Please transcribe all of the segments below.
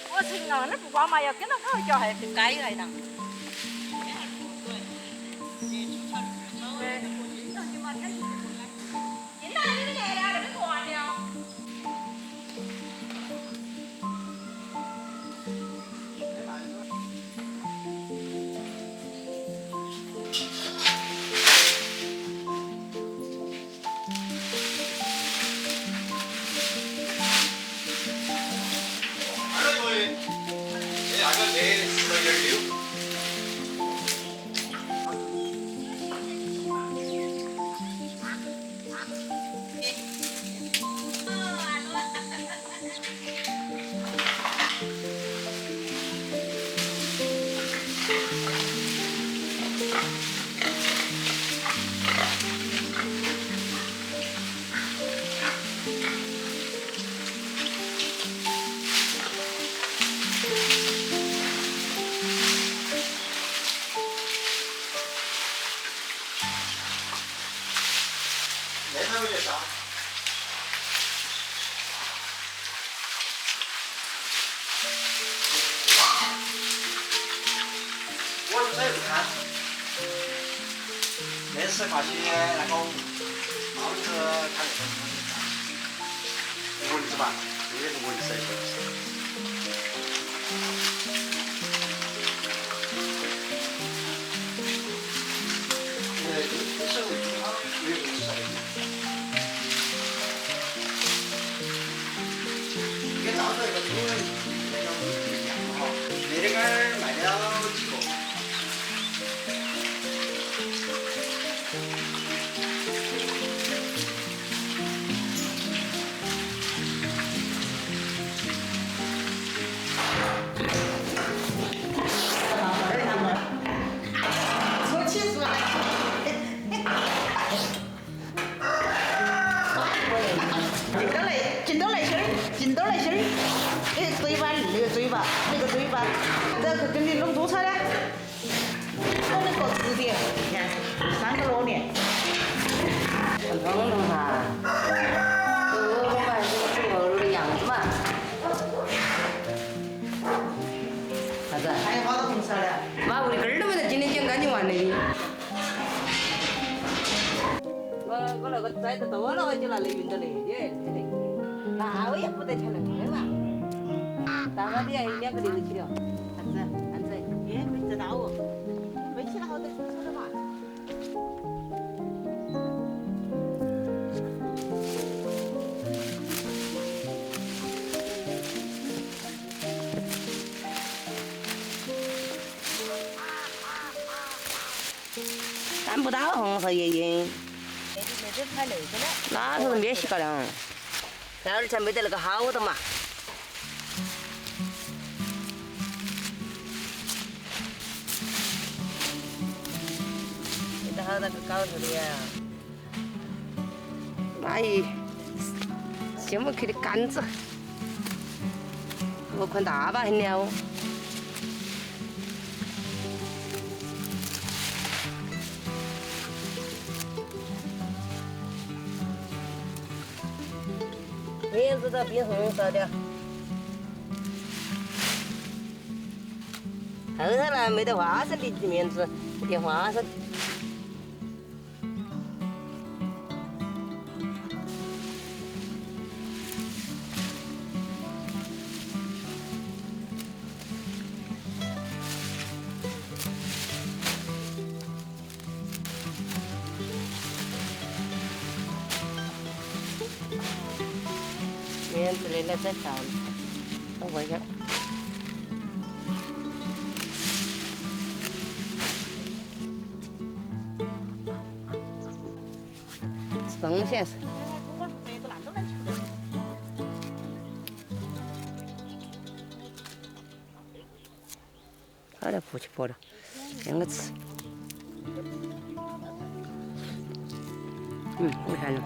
我成啊，那不光嘛要跟着跑脚，还去改来呢。对，进来你来了，那个挂了。那个得10.6。那他们就啥？我就在看，那次发起那个帽子看那个蚊子吧，有点蚊子。这是为啥没有蚊子？跟上次那个猪那个不一样哈，那根儿卖了几个。这个跟你弄多少呢？我那个字典，你看3个多年。很冲动哈，我们还是最后的样子嘛。啥子？还有好多红烧的。妈，我的根儿都没得，今天剪干净完的。我那个摘得多了，我就拿来运到那里，那我也不得钱了嘛。大哥，你还有2个留起了，案子，也没得到哦，没起了好多出的嘛。干不到红和爷爷，那得拍那个的。那头是没洗高粱，而且没得那个好的嘛。没得好那个搞头的呀，那一进不去的杆子，何况大把很了。面子都变红烧的，后头呢没得花生的面子，变花生。面子的那在上，等会儿。东西是。好了，不去剥了，2个吃。我看了。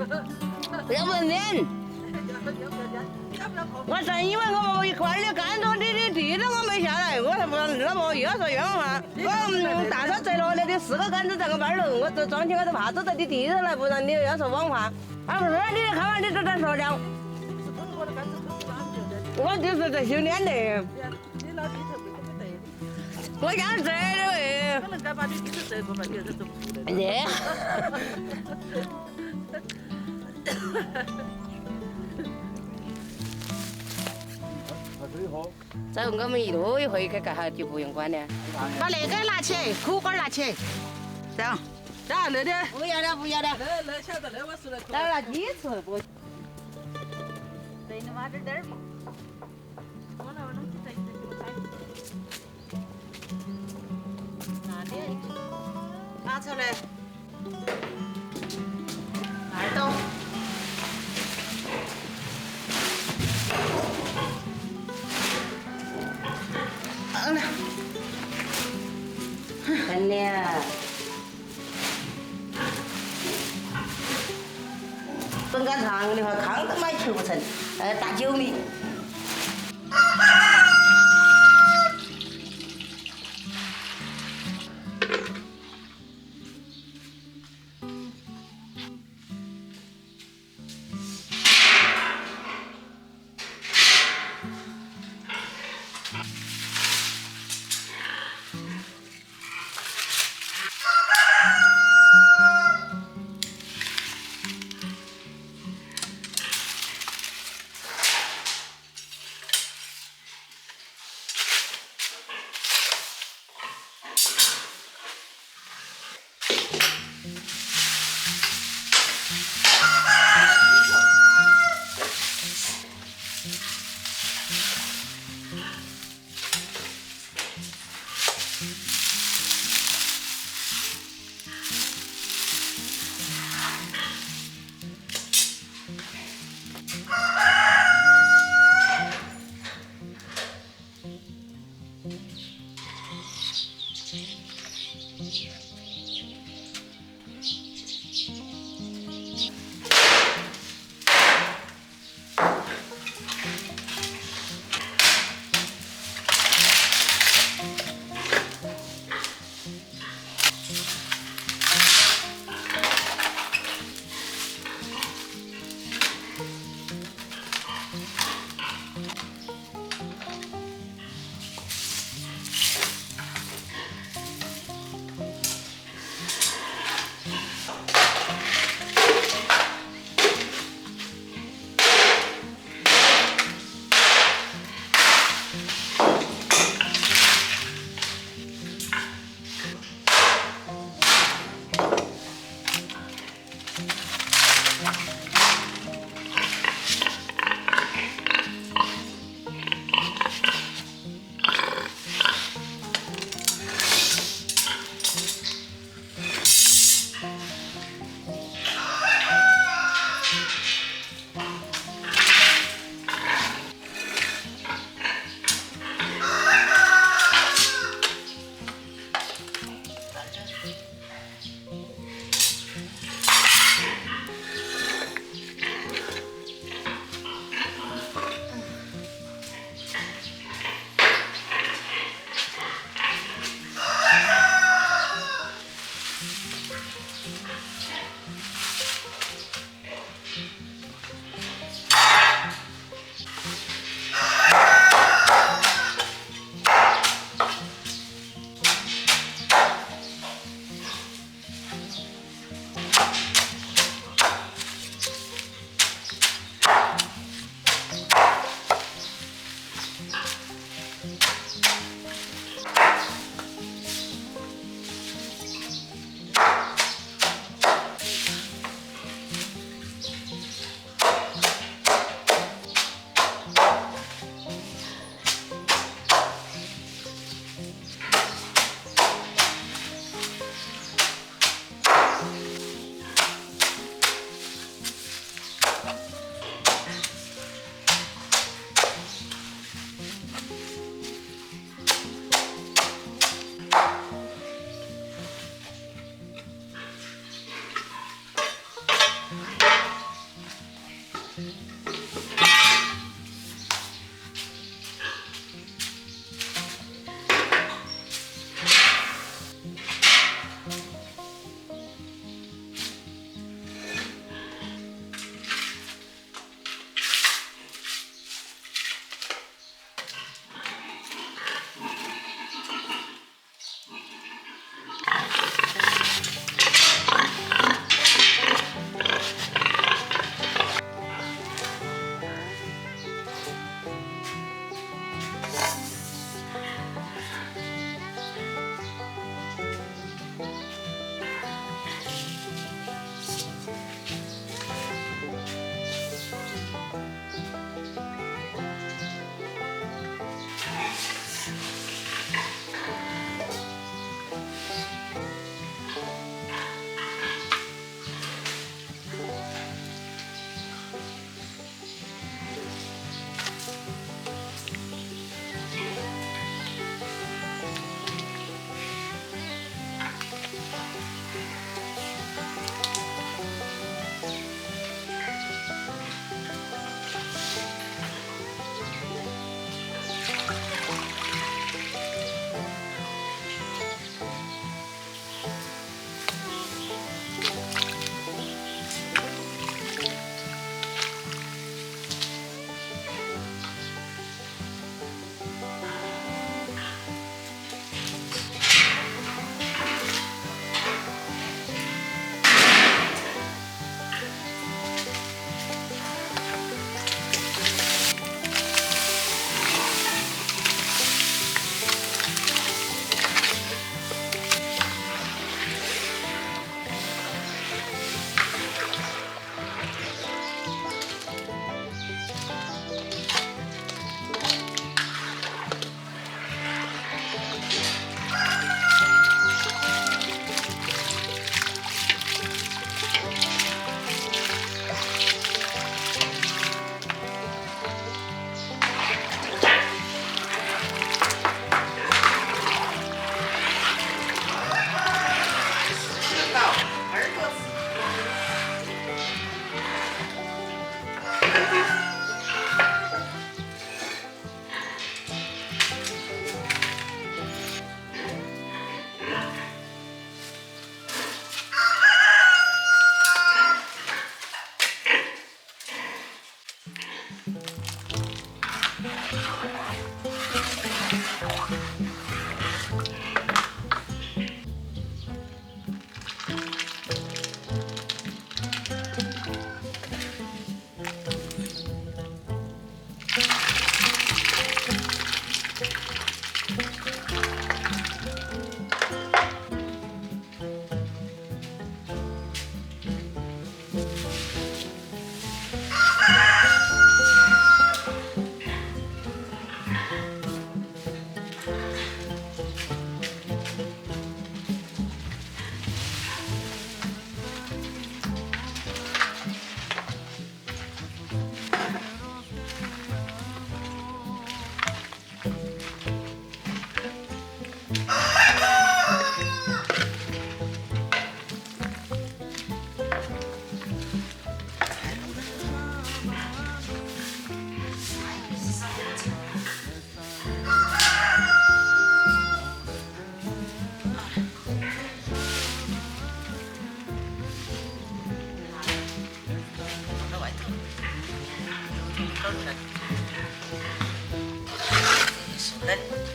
要不然我真以为我一块的干着的地都我没下来，我才不那么又说冤枉。我大车摘了的4个杆子在我班楼，我这装起我都怕走到你地上来，不然你要说枉话。啊不是，你看完你这咋说了？我就是在修炼的。我想摘的喂。可能该把你地头摘过吧，你这都不的。耶。走，我们一路一回去干哈就不用管了。把那个拿起来，苦瓜拿起来，这样，这样那点。不要了，不要了。那晓得那我是来。当然几次不。对，你挖点点儿嘛。我来，我弄起这给我摘。那里，拿出来。2刀。好了。真的。本干长的话，糠都买吃不成，大酒米。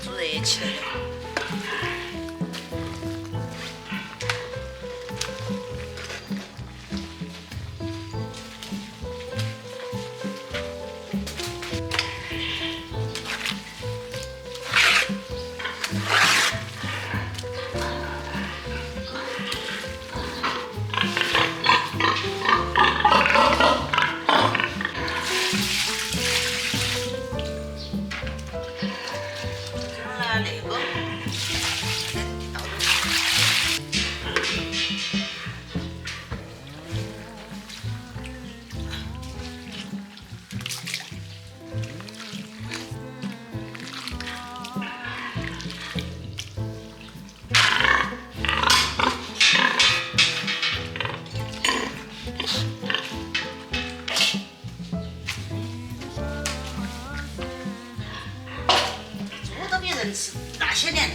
煮热起来了。那个。人吃那些年，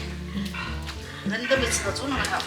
人都没吃过猪笼好。